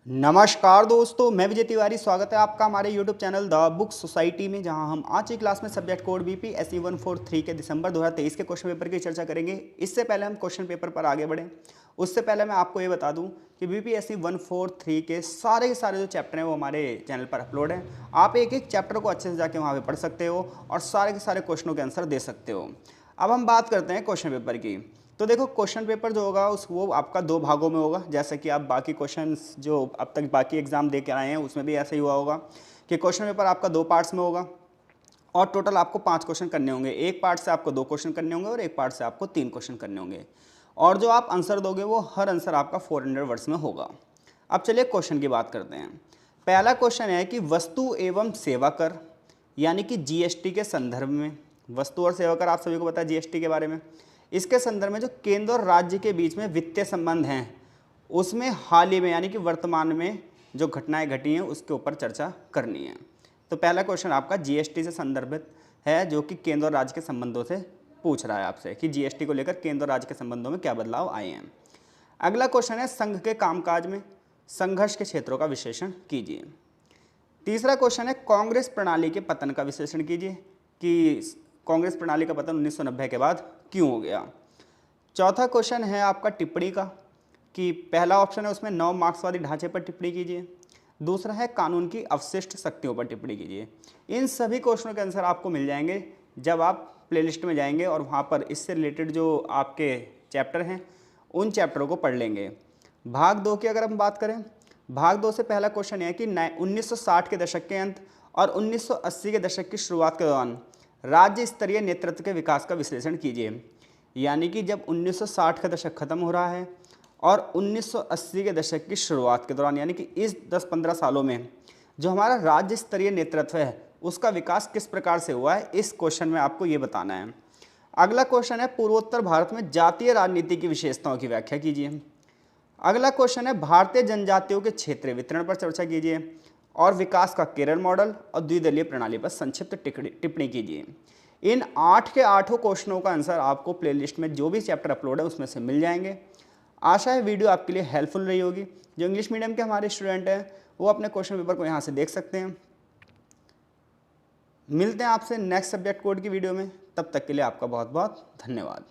नमस्कार दोस्तों, मैं विजय तिवारी। स्वागत है आपका हमारे YouTube channel the book society में, जहां हम आज की क्लास में सब्जेक्ट कोड BPSC 143 के दिसंबर 2023 के क्वेश्चन पेपर की चर्चा करेंगे। इससे पहले हम क्वेश्चन पेपर पर आगे बढ़ें, उससे पहले मैं आपको ये बता दूं कि BPSC 143 के सारे जो चैप्टर हैं वो हमारे चैनल पर अपलोड हैं। आप एक एक चैप्टर को अच्छे से जाके वहाँ पर पढ़ सकते हो और सारे के सारे क्वेश्चनों के आंसर दे सकते हो। अब हम बात करते हैं क्वेश्चन पेपर की। तो देखो, क्वेश्चन पेपर जो होगा वो आपका दो भागों में होगा। जैसे कि आप बाकी क्वेश्चंस जो अब तक बाकी एग्जाम दे के आए हैं उसमें भी ऐसा ही हुआ होगा कि क्वेश्चन पेपर आपका दो पार्ट्स में होगा और टोटल आपको 5 क्वेश्चन करने होंगे। एक पार्ट से आपको 2 क्वेश्चन करने होंगे और एक पार्ट से आपको 3 क्वेश्चन करने होंगे। और जो आप आंसर दोगे वो हर आंसर आपका 400 वर्ड्स में होगा। अब चलिए क्वेश्चन की बात करते हैं। पहला क्वेश्चन है कि वस्तु एवं सेवा कर यानी कि GST के संदर्भ में, वस्तु और सेवा कर आप सभी को पता है GST के बारे में, इसके संदर्भ में जो केंद्र और राज्य के बीच में वित्तीय संबंध हैं उसमें हाल ही में यानी कि वर्तमान में जो घटनाएं घटी हैं उसके ऊपर चर्चा करनी है। तो पहला क्वेश्चन आपका GST से संदर्भित है, जो कि केंद्र और राज्य के संबंधों से पूछ रहा है आपसे कि GST को लेकर केंद्र और राज्य के संबंधों में क्या बदलाव आए हैं। अगला क्वेश्चन है संघ के कामकाज में संघर्ष के क्षेत्रों का विश्लेषण कीजिए। तीसरा क्वेश्चन है कांग्रेस प्रणाली के पतन का विश्लेषण कीजिए कि कांग्रेस प्रणाली का पतन 1990 के बाद क्यों हो गया। चौथा क्वेश्चन है आपका टिप्पणी का, कि पहला ऑप्शन है उसमें नव मार्क्सवादी ढांचे पर टिप्पणी कीजिए, दूसरा है कानून की अवशिष्ट शक्तियों पर टिप्पणी कीजिए। इन सभी क्वेश्चनों के आंसर आपको मिल जाएंगे जब आप प्लेलिस्ट में जाएंगे और वहाँ पर इससे रिलेटेड जो आपके चैप्टर हैं उन चैप्टरों को पढ़ लेंगे। भाग 2 की अगर हम बात करें, भाग 2 से पहला क्वेश्चन है कि 1960 के दशक के अंत और 1980 के दशक की शुरुआत के दौरान राज्य स्तरीय नेतृत्व के विकास का विश्लेषण कीजिए। यानी कि जब 1960 का दशक खत्म हो रहा है और 1980 के दशक की शुरुआत के दौरान, यानी कि इस 10-15 सालों में जो हमारा राज्य स्तरीय नेतृत्व है उसका विकास किस प्रकार से हुआ है, इस क्वेश्चन में आपको ये बताना है। अगला क्वेश्चन है पूर्वोत्तर भारत में जातीय राजनीति की विशेषताओं की व्याख्या कीजिए। अगला क्वेश्चन है भारतीय जनजातियों के क्षेत्रीय वितरण पर चर्चा कीजिए और विकास का केरल मॉडल और द्विदलीय प्रणाली पर संक्षिप्त टिप्पणी कीजिए। इन 8 के 8 क्वेश्चनों का आंसर आपको प्लेलिस्ट में जो भी चैप्टर अपलोड है उसमें से मिल जाएंगे। आशा है वीडियो आपके लिए हेल्पफुल रही होगी। जो इंग्लिश मीडियम के हमारे स्टूडेंट हैं वो अपने क्वेश्चन पेपर को यहाँ से देख सकते हैं। मिलते हैं आपसे नेक्स्ट सब्जेक्ट कोड की वीडियो में, तब तक के लिए आपका बहुत बहुत धन्यवाद।